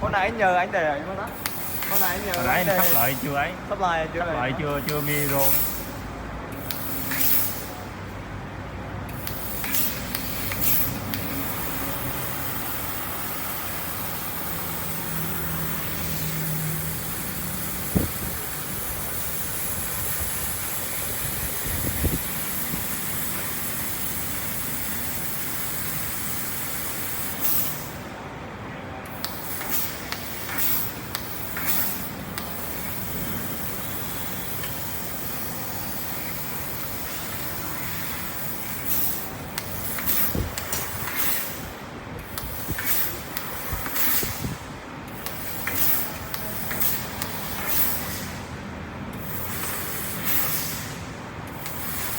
Con này anh nhờ anh để ở đó. Con này anh nhờ Hồi nãy anh anh để. sắp lại chưa ấy, Sắp lại chưa? sắp lại chưa micro.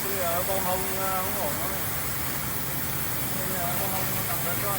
Bây giờ bông hông không ổn đâu. Bây giờ bông hông tập được rồi.